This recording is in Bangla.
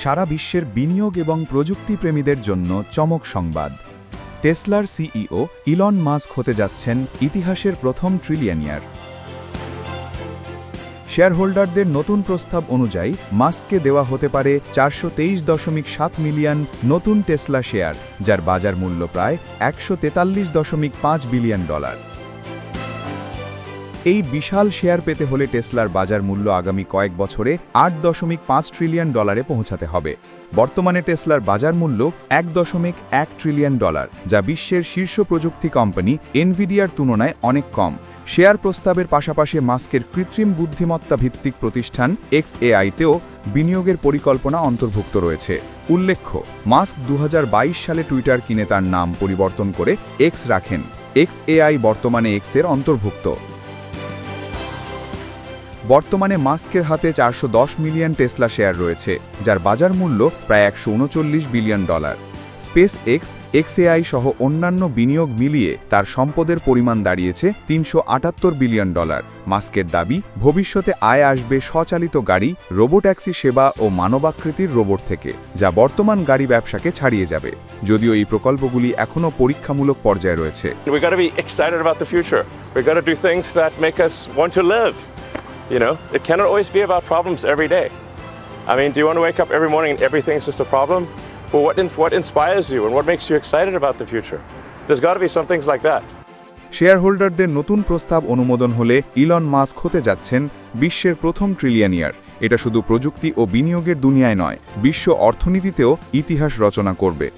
সারা বিশ্বের বিনিয়োগ এবং প্রযুক্তিপ্রেমীদের জন্য চমক সংবাদ। টেসলার সিইও ইলন মাস্ক হতে যাচ্ছেন ইতিহাসের প্রথম ট্রিলিয়নিয়ার। শেয়ারহোল্ডারদের নতুন প্রস্তাব অনুযায়ী মাস্ককে দেওয়া হতে পারে 423.7 মিলিয়ন নতুন টেসলা শেয়ার, যার বাজার মূল্য প্রায় $143.5 বিলিয়ন। এই বিশাল শেয়ার পেতে হলে টেসলার বাজার মূল্য আগামী কয়েক বছরে $8.5 ট্রিলিয়ন পৌঁছাতে হবে। বর্তমানে টেসলার বাজার মূল্য $1.1 ট্রিলিয়ন, যা বিশ্বের শীর্ষ প্রযুক্তি কোম্পানি এনভিডিয়ার তুলনায় অনেক কম। শেয়ার প্রস্তাবের পাশাপাশি মাস্কের কৃত্রিম বুদ্ধিমত্তা ভিত্তিক প্রতিষ্ঠান XAI-তেও বিনিয়োগের পরিকল্পনা অন্তর্ভুক্ত রয়েছে। উল্লেখ্য, মাস্ক 2022 সালে টুইটার কিনে তার নাম পরিবর্তন করে এক্স রাখেন। XAI বর্তমানে এক্সের অন্তর্ভুক্ত। বর্তমানে মাস্কের হাতে 410 মিলিয়ন টেসলা শেয়ার রয়েছে, যার বাজার মূল্য প্রায় $139 বিলিয়ন। স্পেস এক্স, XAI সহ অন্যান্য বিনিয়োগ মিলিয়ে তার সম্পদের পরিমাণ দাঁড়িয়েছে $378 বিলিয়ন। মাস্কের দাবি, ভবিষ্যতে আয় আসবে স্বচালিত গাড়ি, রোবোট্যাক্সি সেবা ও মানবাকৃতির রোবট থেকে, যা বর্তমান গাড়ি ব্যবসাকে ছাড়িয়ে যাবে। যদিও এই প্রকল্পগুলি এখনও পরীক্ষামূলক পর্যায়ে রয়েছে। We got to be excited about the future. We got to do things that make us want to live. You know, it cannot always be about problems every day. I mean, do you want to wake up every morning and everything is just a problem? Well, what inspires you and what makes you excited about the future? There's got to be some things like that. শেয়ারহোল্ডারদের নতুন প্রস্তাব অনুমোদন হলে ইলন মাস্ক হতে যাচ্ছেন বিশ্বের প্রথম ট্রিলিয়নিয়ার। এটা শুধু প্রযুক্তি ও বিনিয়োগের দুনিয়ায় নয়, বিশ্ব অর্থনীতিতেও ইতিহাস রচনা করবে।